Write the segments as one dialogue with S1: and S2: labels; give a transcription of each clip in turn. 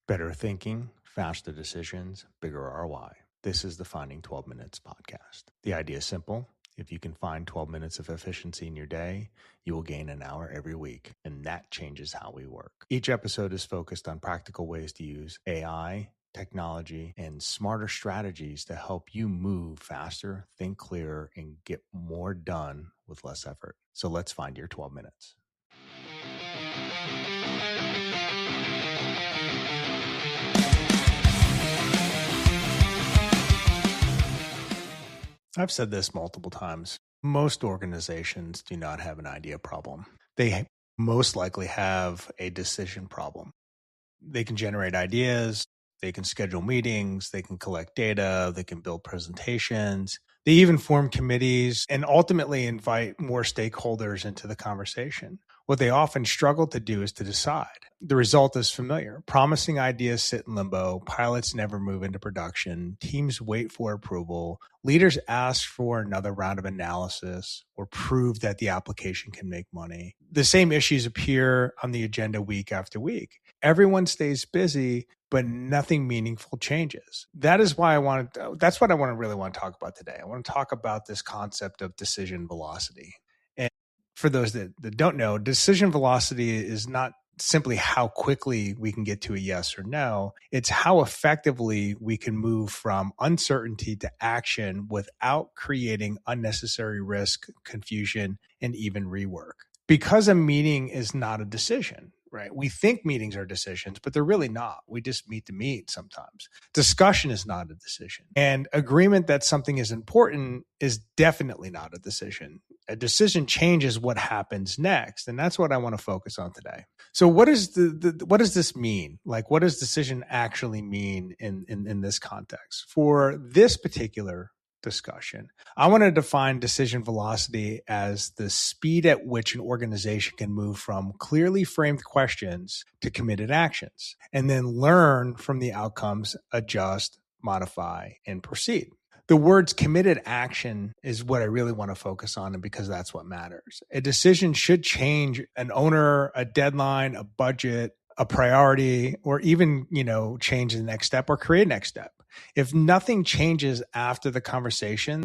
S1: Better thinking, faster decisions, bigger ROI. This is the Finding 12 Minutes podcast. The idea is simple. If you can find 12 minutes of efficiency in your day, you will gain an hour every week, and that changes how we work. Each episode is focused on practical ways to use AI, technology, and smarter strategies to help you move faster, think clearer, and get more done with less effort. So let's find your 12 minutes. I've said this multiple times. Most organizations do not have an idea problem. They most likely have a decision problem. They can generate ideas, they can schedule meetings, they can collect data, they can build presentations, they even form committees and ultimately invite more stakeholders into the conversation. What they often struggle to do is to decide. The result is familiar. Promising ideas sit in limbo, pilots never move into production, teams wait for approval, leaders ask for another round of analysis or prove that the application can make money. The same issues appear on the agenda week after week. Everyone stays busy, but nothing meaningful changes. That's what I really want to talk about today. I want to talk about this concept of decision velocity. And for those that don't know, decision velocity is not simply how quickly we can get to a yes or no. It's how effectively we can move from uncertainty to action without creating unnecessary risk, confusion, and even rework. Because a meeting is not a decision, right? We think meetings are decisions, but they're really not. We just meet to meet sometimes. Discussion is not a decision. And agreement that something is important is definitely not a decision. A decision changes what happens next. And that's what I want to focus on today. So what does this mean? Like, what does decision actually mean in this context? For this particular discussion, I want to define decision velocity as the speed at which an organization can move from clearly framed questions to committed actions, and then learn from the outcomes, adjust, modify, and proceed. The words committed action is what I really want to focus on, and because that's what matters. A decision should change an owner, a deadline, a budget, a priority, or even, change the next step or create next step. If nothing changes after the conversation,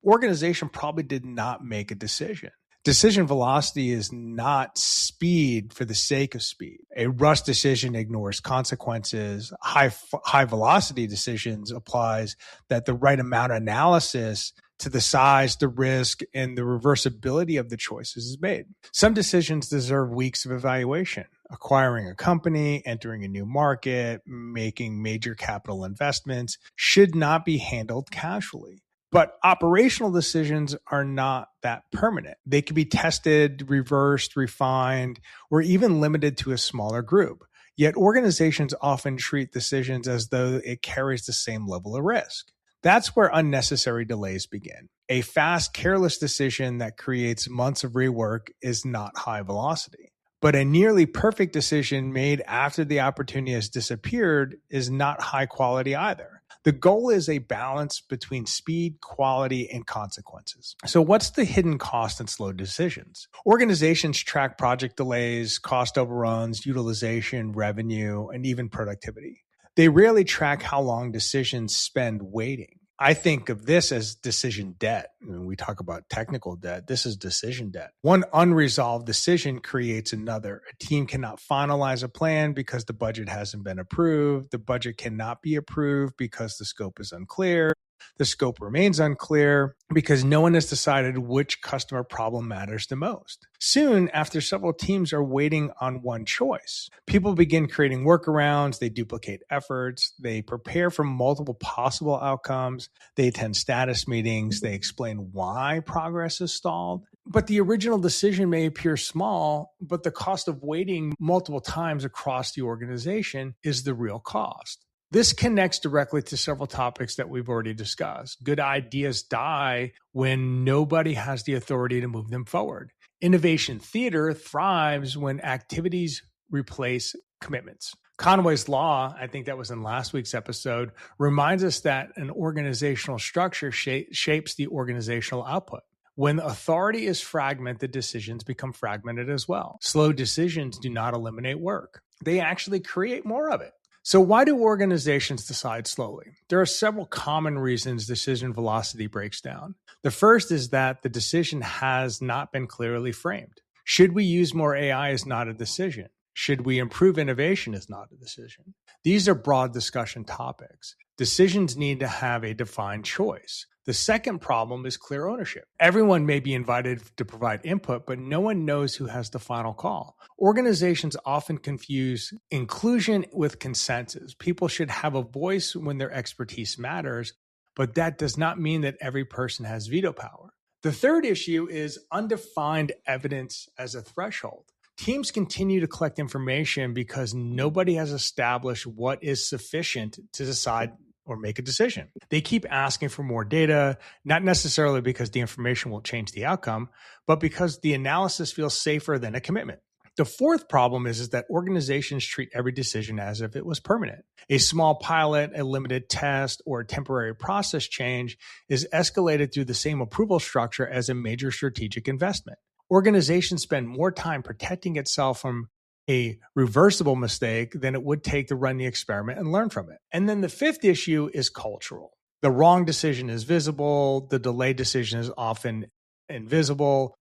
S1: organization probably did not make a decision. Decision velocity is not speed for the sake of speed. A rush decision ignores consequences. High velocity decisions applies that the right amount of analysis to the size, the risk, and the reversibility of the choices is made. Some decisions deserve weeks of evaluation. Acquiring a company, entering a new market, making major capital investments should not be handled casually. But operational decisions are not that permanent. They can be tested, reversed, refined, or even limited to a smaller group. Yet organizations often treat decisions as though it carries the same level of risk. That's where unnecessary delays begin. A fast, careless decision that creates months of rework is not high velocity. But a nearly perfect decision made after the opportunity has disappeared is not high quality either. The goal is a balance between speed, quality, and consequences. So what's the hidden cost in slow decisions? Organizations track project delays, cost overruns, utilization, revenue, and even productivity. They rarely track how long decisions spend waiting. I think of this as decision debt. When we talk about technical debt, this is decision debt. One unresolved decision creates another. A team cannot finalize a plan because the budget hasn't been approved. The budget cannot be approved because the scope is unclear. The scope remains unclear because no one has decided which customer problem matters the most. Soon, after several teams are waiting on one choice, people begin creating workarounds, they duplicate efforts, they prepare for multiple possible outcomes, they attend status meetings, they explain why progress is stalled. But the original decision may appear small, but the cost of waiting multiple times across the organization is the real cost. This connects directly to several topics that we've already discussed. Good ideas die when nobody has the authority to move them forward. Innovation theater thrives when activities replace commitments. Conway's Law, I think that was in last week's episode, reminds us that an organizational structure shapes the organizational output. When authority is fragmented, decisions become fragmented as well. Slow decisions do not eliminate work. they actually create more of it. So why do organizations decide slowly? There are several common reasons decision velocity breaks down. The first is that the decision has not been clearly framed. Should we use more AI is not a decision. Should we improve innovation is not a decision. These are broad discussion topics. Decisions need to have a defined choice. The second problem is clear ownership. Everyone may be invited to provide input, but no one knows who has the final call. Organizations often confuse inclusion with consensus. People should have a voice when their expertise matters, but that does not mean that every person has veto power. The third issue is undefined evidence as a threshold. Teams continue to collect information because nobody has established what is sufficient to decide or make a decision. They keep asking for more data, not necessarily because the information will change the outcome, but because the analysis feels safer than a commitment. The fourth problem is that organizations treat every decision as if it was permanent. A small pilot, a limited test, or a temporary process change is escalated through the same approval structure as a major strategic investment. Organizations spend more time protecting itself from a reversible mistake than it would take to run the experiment and learn from it. And then the fifth issue is cultural. The wrong decision is visible. The delayed decision is often invisible.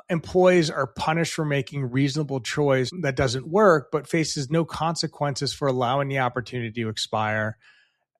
S1: Employees are punished for making reasonable choice that doesn't work, but faces no consequences for allowing the opportunity to expire.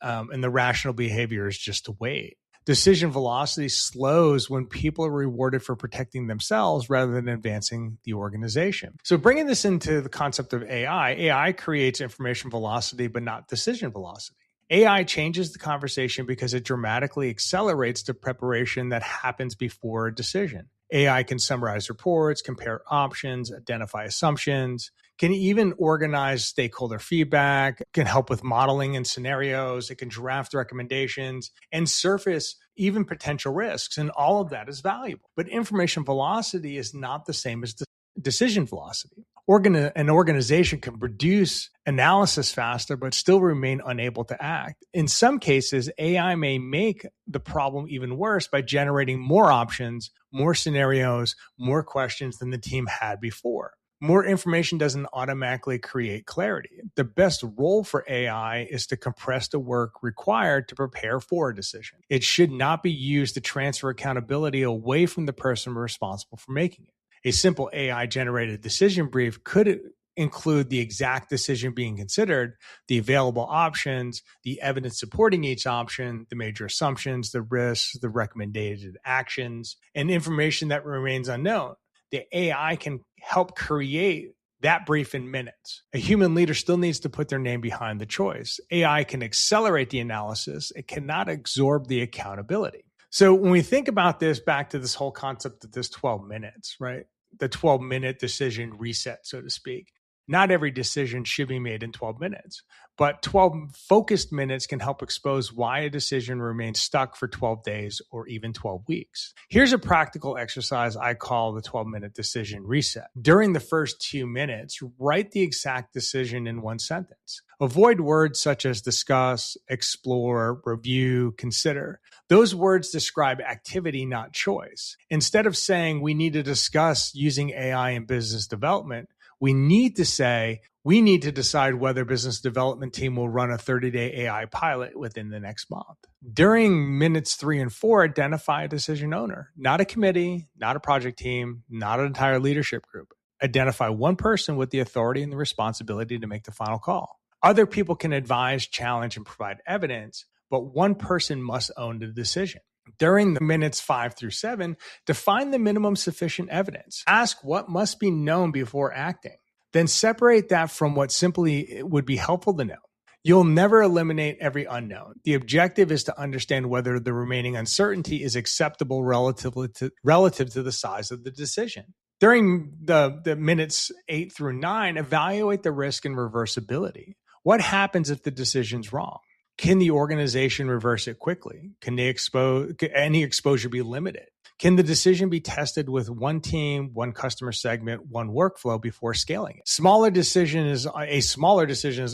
S1: And the rational behavior is just to wait. Decision velocity slows when people are rewarded for protecting themselves rather than advancing the organization. So bringing this into the concept of AI creates information velocity, but not decision velocity. AI changes the conversation because it dramatically accelerates the preparation that happens before a decision. AI can summarize reports, compare options, identify assumptions, can even organize stakeholder feedback, can help with modeling and scenarios, it can draft recommendations and surface even potential risks. And all of that is valuable. But information velocity is not the same as decision velocity. An organization can produce analysis faster, but still remain unable to act. In some cases, AI may make the problem even worse by generating more options, more scenarios, more questions than the team had before. More information doesn't automatically create clarity. The best role for AI is to compress the work required to prepare for a decision. It should not be used to transfer accountability away from the person responsible for making it. A simple AI-generated decision brief could include the exact decision being considered, the available options, the evidence supporting each option, the major assumptions, the risks, the recommended actions, and information that remains unknown. The AI can help create that brief in minutes. A human leader still needs to put their name behind the choice. AI can accelerate the analysis. It cannot absorb the accountability. So when we think about this, back to this whole concept of this 12 minutes, right? The 12-minute decision reset, so to speak. Not every decision should be made in 12 minutes, but 12 focused minutes can help expose why a decision remains stuck for 12 days or even 12 weeks. Here's a practical exercise I call the 12-minute decision reset. During the first 2 minutes, write the exact decision in one sentence. Avoid words such as discuss, explore, review, consider. Those words describe activity, not choice. Instead of saying we need to discuss using AI in business development, we need to say we need to decide whether business development team will run a 30-day AI pilot within the next month. During minutes 3 and 4, identify a decision owner, not a committee, not a project team, not an entire leadership group. Identify one person with the authority and the responsibility to make the final call. Other people can advise, challenge, and provide evidence, but one person must own the decision. During the minutes 5 through 7, define the minimum sufficient evidence. Ask what must be known before acting. Then separate that from what simply would be helpful to know. You'll never eliminate every unknown. The objective is to understand whether the remaining uncertainty is acceptable relative to the size of the decision. During the minutes 8 through 9, evaluate the risk and reversibility. What happens if the decision's wrong? Can the organization reverse it quickly? Can any exposure be limited? Can the decision be tested with one team, one customer segment, one workflow before scaling it? A smaller decision is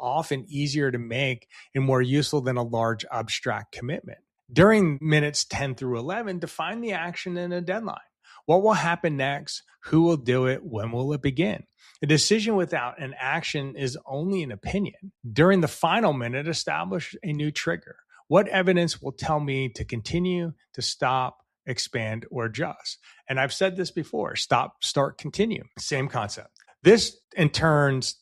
S1: often easier to make and more useful than a large abstract commitment. During minutes 10 through 11, define the action and a deadline. What will happen next? Who will do it? When will it begin? A decision without an action is only an opinion. During the final minute, establish a new trigger. What evidence will tell me to continue, to stop, expand, or adjust? And I've said this before: stop, start, continue. Same concept. This basically turns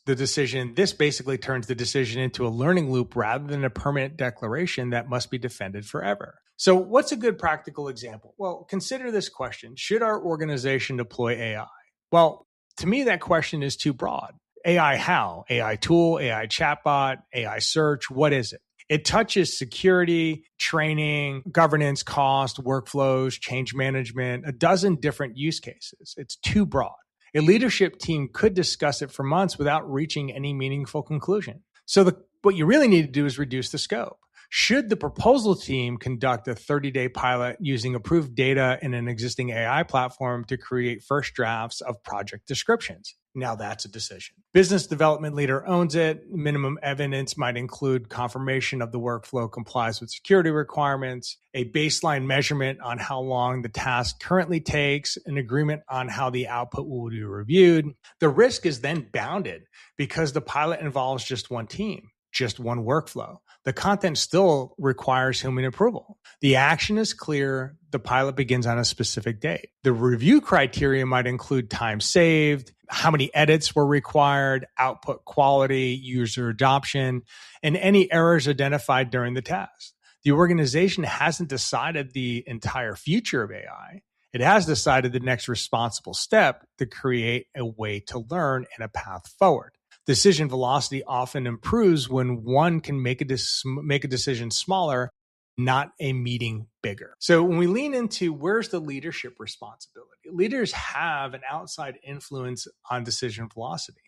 S1: the decision into a learning loop rather than a permanent declaration that must be defended forever. So what's a good practical example? Well, consider this question: should our organization deploy AI? Well, to me, that question is too broad. AI how? AI tool, AI chatbot, AI search, what is it? It touches security, training, governance, cost, workflows, change management, a dozen different use cases. It's too broad. A leadership team could discuss it for months without reaching any meaningful conclusion. So what you really need to do is reduce the scope. Should the proposal team conduct a 30-day pilot using approved data in an existing AI platform to create first drafts of project descriptions? Now that's a decision. Business development leader owns it. Minimum evidence might include confirmation of the workflow complies with security requirements, a baseline measurement on how long the task currently takes, an agreement on how the output will be reviewed. The risk is then bounded because the pilot involves just one team, just one workflow. The content still requires human approval. The action is clear. The pilot begins on a specific date. The review criteria might include time saved, how many edits were required, output quality, user adoption, and any errors identified during the test. The organization hasn't decided the entire future of AI. It has decided the next responsible step to create a way to learn and a path forward. Decision velocity often improves when one can make a decision smaller, not a meeting bigger. So when we lean into where's the leadership responsibility, leaders have an outside influence on decision velocity.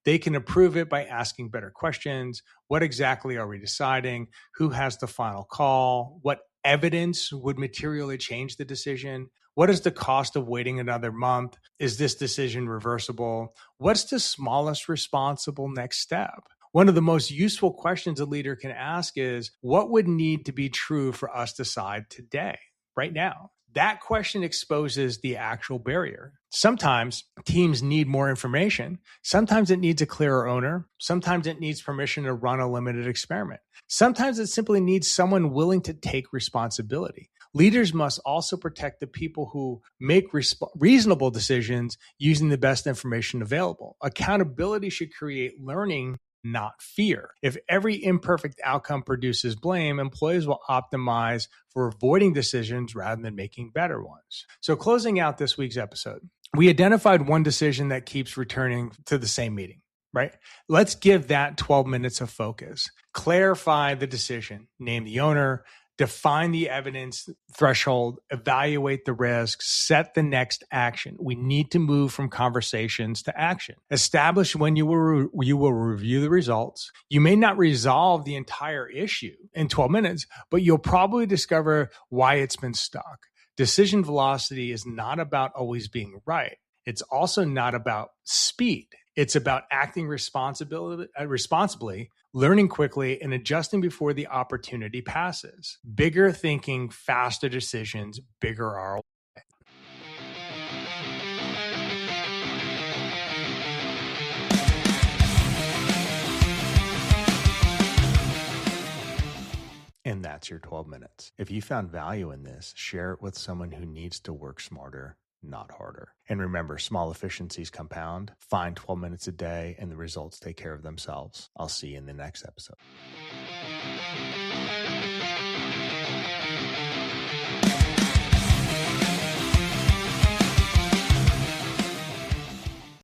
S1: They can improve it by asking better questions. What exactly are we deciding? Who has the final call? What evidence would materially change the decision? What is the cost of waiting another month? Is this decision reversible? What's the smallest responsible next step? One of the most useful questions a leader can ask is, what would need to be true for us to decide today, right now? That question exposes the actual barrier. Sometimes teams need more information. Sometimes it needs a clearer owner. Sometimes it needs permission to run a limited experiment. Sometimes it simply needs someone willing to take responsibility. Leaders must also protect the people who make reasonable decisions using the best information available. Accountability should create learning, not fear. If every imperfect outcome produces blame, employees will optimize for avoiding decisions rather than making better ones. So closing out this week's episode, we identified one decision that keeps returning to the same meeting, right? Let's give that 12 minutes of focus. Clarify the decision, name the owner, define the evidence threshold, evaluate the risk, set the next action. We need to move from conversations to action. Establish when you will review the results. You may not resolve the entire issue in 12 minutes, but you'll probably discover why it's been stuck. Decision velocity is not about always being right. It's also not about speed. It's about acting responsibly, learning quickly, and adjusting before the opportunity passes. Bigger thinking, faster decisions, bigger ROI. And that's your 12 minutes. If you found value in this, share it with someone who needs to work smarter, not harder. And remember, small efficiencies compound. Find 12 minutes a day and the results take care of themselves. I'll see you in the next episode.